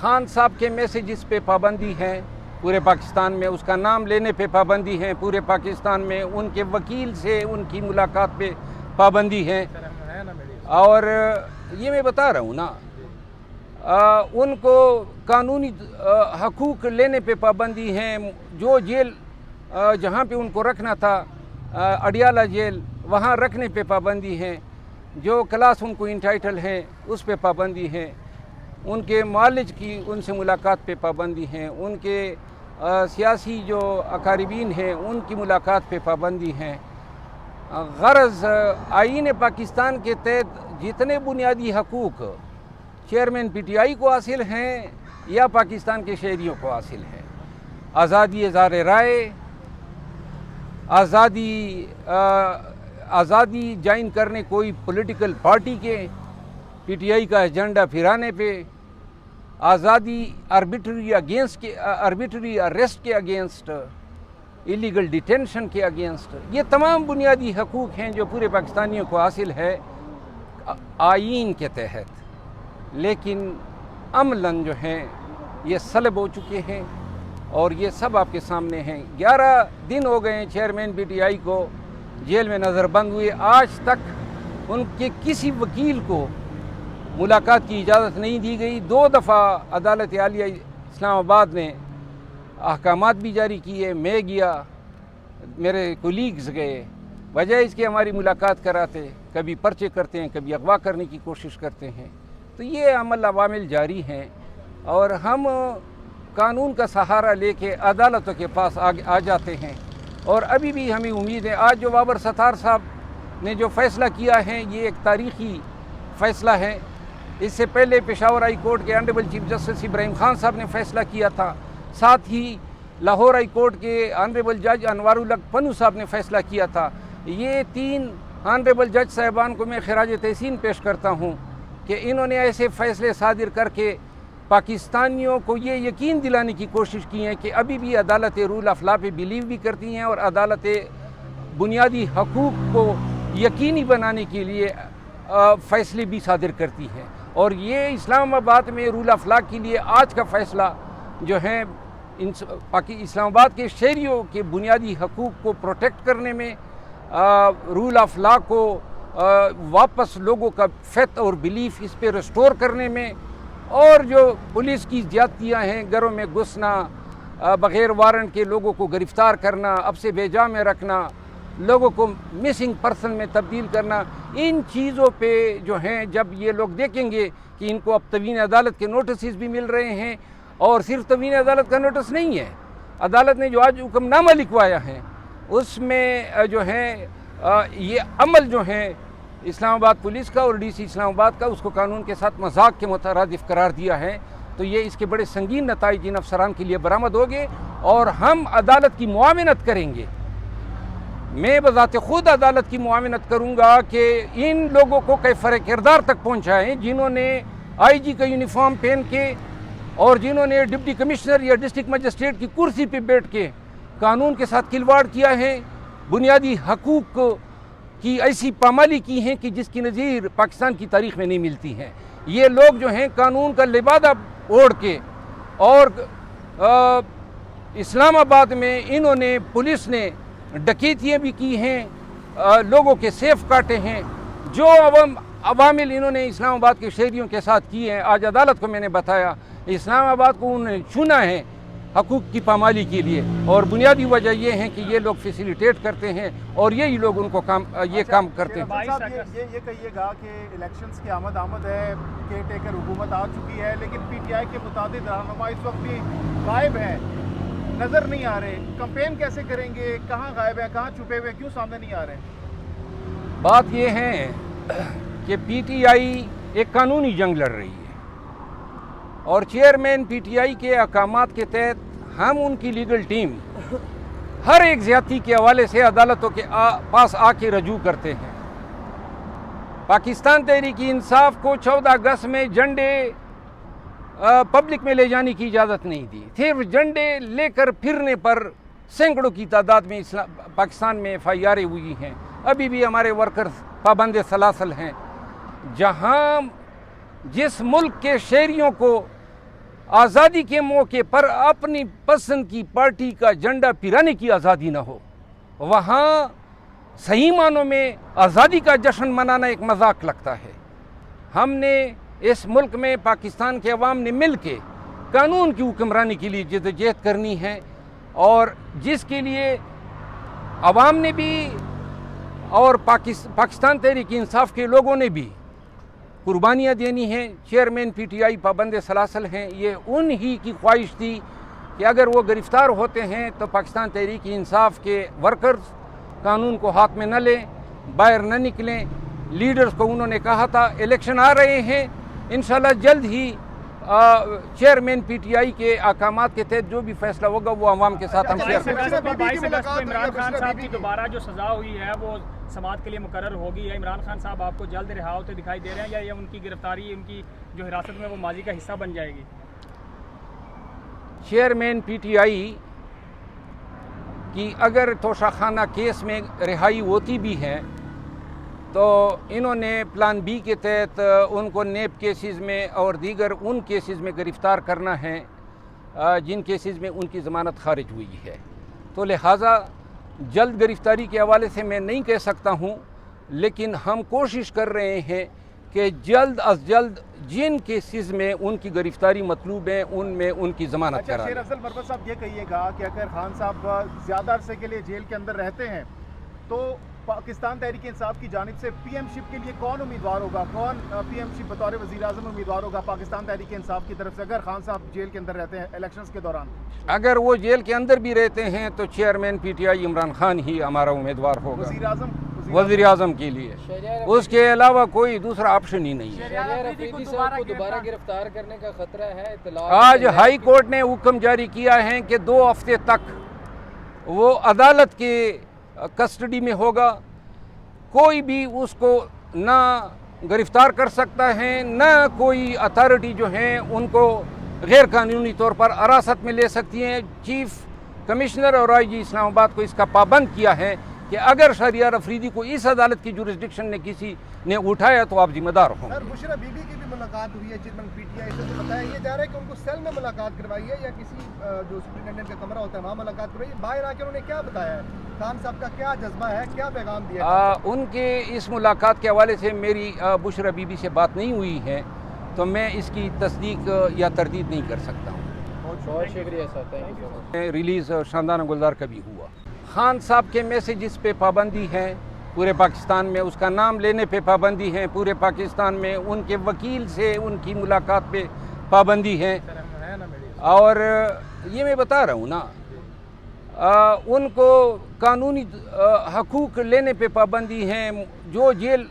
خان صاحب کے میسیجز پہ پابندی ہے پورے پاکستان میں، اس کا نام لینے پہ پابندی ہے پورے پاکستان میں، ان کے وکیل سے ان کی ملاقات پہ پابندی ہے، اور یہ میں بتا رہا ہوں نا، ان کو قانونی حقوق لینے پہ پابندی ہے، جو جیل جہاں پہ ان کو رکھنا تھا اڈیالہ جیل وہاں رکھنے پہ پابندی ہے، جو کلاس ان کو انٹائٹل ہے اس پہ پابندی ہے، ان کے معالج کی ان سے ملاقات پہ پابندی ہے، ان کے سیاسی جو اقاربین ہیں ان کی ملاقات پہ پابندی ہے۔ غرض آئین پاکستان کے تحت جتنے بنیادی حقوق چیئرمین پی ٹی آئی کو حاصل ہیں یا پاکستان کے شہریوں کو حاصل ہیں، آزادی اظہار رائے، آزادی جائن کرنے کوئی پولیٹیکل پارٹی کے پی ٹی آئی کا ایجنڈا پھرانے پہ، آزادی آربیٹری اریسٹ کے اگینسٹ، ایلیگل ڈیٹینشن کے اگینسٹ، یہ تمام بنیادی حقوق ہیں جو پورے پاکستانیوں کو حاصل ہے آئین کے تحت، لیکن عملاً جو ہیں یہ سلب ہو چکے ہیں، اور یہ سب آپ کے سامنے ہیں۔ 11 دن ہو گئے ہیں چیئرمین پی ٹی آئی کو جیل میں نظر بند ہوئے، آج تک ان کے کسی وکیل کو ملاقات کی اجازت نہیں دی گئی۔ 2 دفعہ عدالت عالیہ اسلام آباد نے احکامات بھی جاری کیے، میں گیا، میرے کولیگز گئے، وجہ اس کی ہماری ملاقات کراتے، کبھی پرچے کرتے ہیں، کبھی اغوا کرنے کی کوشش کرتے ہیں، تو یہ عوامل جاری ہیں، اور ہم قانون کا سہارا لے کے عدالتوں کے پاس آ جاتے ہیں، اور ابھی بھی ہمیں امید ہے۔ آج جو بابر ستار صاحب نے جو فیصلہ کیا ہے یہ ایک تاریخی فیصلہ ہے۔ اس سے پہلے پشاور ہائی کورٹ کے آنریبل چیف جسٹس ابراہیم خان صاحب نے فیصلہ کیا تھا، ساتھ ہی لاہور ہائی کورٹ کے آنریبل جج انوار الحق پنو صاحب نے فیصلہ کیا تھا۔ یہ 3 آنریبل جج صاحبان کو میں خراج تحسین پیش کرتا ہوں کہ انہوں نے ایسے فیصلے صادر کر کے پاکستانیوں کو یہ یقین دلانے کی کوشش کی ہے کہ ابھی بھی عدالت رول آف لا پہ بلیو بھی کرتی ہیں، اور عدالت بنیادی حقوق کو یقینی بنانے کے لیے فیصلے بھی صادر کرتی ہیں، اور یہ اسلام آباد میں رول آف لا کے لیے آج کا فیصلہ جو ہے اسلام آباد کے شہریوں کے بنیادی حقوق کو پروٹیکٹ کرنے میں، رول آف لا کو واپس لوگوں کا فیتھ اور بلیف اس پہ ریسٹور کرنے میں، اور جو پولیس کی زیادتیاں ہیں، گھروں میں گھسنا، بغیر وارنٹ کے لوگوں کو گرفتار کرنا، اب سے بے جا میں رکھنا، لوگوں کو مسنگ پرسن میں تبدیل کرنا، ان چیزوں پہ جو ہیں جب یہ لوگ دیکھیں گے کہ ان کو اب توہین عدالت کے نوٹسز بھی مل رہے ہیں، اور صرف توہین عدالت کا نوٹس نہیں ہے، عدالت نے جو آج حکم نامہ لکھوایا ہے اس میں جو ہے یہ عمل جو ہے اسلام آباد پولیس کا اور ڈی سی اسلام آباد کا، اس کو قانون کے ساتھ مذاق کے مترادف قرار دیا ہے، تو یہ اس کے بڑے سنگین نتائج ان افسران کے لیے برآمد ہوگے، اور ہم عدالت کی معاونت کریں گے۔ میں بذات خود عدالت کی معاونت کروں گا کہ ان لوگوں کو کیفر کردار تک پہنچائیں جنہوں نے آئی جی کا یونیفارم پہن کے، اور جنہوں نے ڈپٹی کمشنر یا ڈسٹرکٹ مجسٹریٹ کی کرسی پہ بیٹھ کے قانون کے ساتھ کھلواڑ کیا ہے، بنیادی حقوق کی ایسی پامالی کی ہیں کہ جس کی نظیر پاکستان کی تاریخ میں نہیں ملتی ہیں۔ یہ لوگ جو ہیں قانون کا لبادہ اوڑھ کے، اور اسلام آباد میں انہوں نے پولیس نے ڈکیتیاں بھی کی ہیں، لوگوں کے سیف کاٹے ہیں، جو عوامل انہوں نے اسلام آباد کے شہریوں کے ساتھ کی ہیں، آج عدالت کو میں نے بتایا اسلام آباد کو انہوں نے چنا ہے حقوق کی پامالی کے لیے، اور بنیادی وجہ یہ ہے کہ یہ لوگ فیسیلیٹیٹ کرتے ہیں، اور یہی لوگ ان کو یہ کام کرتے ہیں۔ یہ کہیے گا کہ الیکشنز کی آمد ہے، کیئر ٹیکر حکومت آ چکی ہے، لیکن پی ٹی آئی کے متعدد رہنما اس وقت بھی غائب ہیں، نظر نہیں آ رہے، کمپین کیسے کریں گے؟ کہاں غائب ہیں، کہاں چھپے ہوئے، کیوں سامنے نہیں آ رہے؟ بات یہ ہے کہ پی ٹی آئی ایک قانونی جنگ لڑ رہی ہے، اور چیئرمین پی ٹی آئی کے احکامات کے تحت ہم ان کی لیگل ٹیم ہر ایک زیادتی کے حوالے سے عدالتوں کے پاس آ کے رجوع کرتے ہیں۔ پاکستان تحریک انصاف کو 14 اگست میں جھنڈے پبلک میں لے جانے کی اجازت نہیں دی، صرف جھنڈے لے کر پھرنے پر سینکڑوں کی تعداد میں پاکستان میں ایف آئی آریں ہوئی ہیں، ابھی بھی ہمارے ورکرز پابند سلاسل ہیں۔ جہاں جس ملک کے شہریوں کو آزادی کے موقع پر اپنی پسند کی پارٹی کا جھنڈا پھرانے کی آزادی نہ ہو، وہاں صحیح معنوں میں آزادی کا جشن منانا ایک مذاق لگتا ہے۔ ہم نے اس ملک میں پاکستان کے عوام نے مل کے قانون کی حکمرانی کے لیے جدوجہد کرنی ہے، اور جس کے لیے عوام نے بھی اور پاکستان تحریک انصاف کے لوگوں نے بھی قربانیاں دینی ہیں۔ چیئرمین پی ٹی آئی پابند سلاسل ہیں، یہ انہی کی خواہش تھی کہ اگر وہ گرفتار ہوتے ہیں تو پاکستان تحریک انصاف کے ورکرز قانون کو ہاتھ میں نہ لیں، باہر نہ نکلیں۔ لیڈرز کو انہوں نے کہا تھا الیکشن آ رہے ہیں، انشاءاللہ جلد ہی چیئرمین پی ٹی آئی کے احکامات کے تحت جو بھی فیصلہ ہوگا وہ عوام کے ساتھ ہم شیئر کریں گے۔ 22 اگست کو عمران خان صاحب کی دوبارہ جو سزا ہوئی ہے وہ سماعت کے لیے مقرر ہوگی، یا عمران خان صاحب آپ کو جلد رہا ہوتے دکھائی دے رہے ہیں، یا یہ ان کی گرفتاری، ان کی جو حراست میں وہ ماضی کا حصہ بن جائے گی؟ چیئرمین پی ٹی آئی کی اگر توشہ خانہ کیس میں رہائی ہوتی بھی ہے تو انہوں نے پلان بی کے تحت ان کو نیب کیسز میں اور دیگر ان کیسز میں گرفتار کرنا ہے جن کیسز میں ان کی ضمانت خارج ہوئی ہے، تو لہٰذا جلد گرفتاری کے حوالے سے میں نہیں کہہ سکتا ہوں، لیکن ہم کوشش کر رہے ہیں کہ جلد از جلد جن کیسز میں ان کی گرفتاری مطلوب ہے ان میں ان کی ضمانت کرا شیر افضل مربت صاحب یہ کہیے گا کہ اگر خان صاحب زیادہ عرصے کے لیے جیل کے اندر رہتے ہیں تو پاکستان تحریک انصاف کی جانب سے پی ایم شپ کے لیے کون امیدوار ہوگا، کون پی ایم شپ بطور وزیر اعظم امیدوار ہوگا پاکستان تحریک انصاف کی طرف سے اگر خان صاحب جیل کے اندر رہتے ہیں الیکشنز کے دوران؟ اگر وہ جیل کے اندر بھی رہتے ہیں تو chairman PTI Imran Khan ہی ہمارا امیدوار ہوگا وزیر اعظم کے لیے، اس کے علاوہ کوئی دوسرا آپشن ہی نہیں ہے۔ شہریار افریدی صاحب کو دوبارہ گرفتار کرنے کا خطرہ ہے، اطلاع آج ہائی کورٹ نے حکم جاری کیا ہے کہ 2 ہفتے تک وہ عدالت کے کسٹڈی میں ہوگا، کوئی بھی اس کو نہ گرفتار کر سکتا ہے، نہ کوئی اتھارٹی جو ہیں ان کو غیر قانونی طور پر حراست میں لے سکتی ہیں۔ چیف کمشنر اور آئی جی اسلام آباد کو اس کا پابند کیا ہے کہ اگر شہریار افریدی کو اس عدالت کی جورسڈکشن نے کسی نے اٹھایا تو آپ ذمہ دار ہوں۔ سر بشرا بی بی کی بھی ملاقات ہوئی ہے چیئرمین پی ٹی آئی سے، تو بتایا یہ جا رہا ہے کہ ان کو سیل میں ملاقات کروائی ہے یا کسی جو سپرنٹینڈنٹ کا کمرہ ہوتا ہے وہاں ملاقات کروائی ہے، باہر آ کے انہوں نے کیا بتایا ہے، خان صاحب کا کیا جذبہ ہے، کیا پیغام دیا ہے؟ ان کے اس ملاقات کے حوالے سے میری بشرا بی بی سے بات نہیں ہوئی ہے تو میں اس کی تصدیق یا تردید نہیں کر سکتا ہوں۔ بہت شکریہ sir, thank you so much. Release Shandana Gulzar کا بھی ہوا۔ خان صاحب کے میسیجز پہ پابندی ہے پورے پاکستان میں، اس کا نام لینے پہ پابندی ہے پورے پاکستان میں، ان کے وکیل سے ان کی ملاقات پہ پابندی ہے، اور یہ میں بتا رہا ہوں نا ان کو قانونی حقوق لینے پہ پابندی ہے۔ جو جیل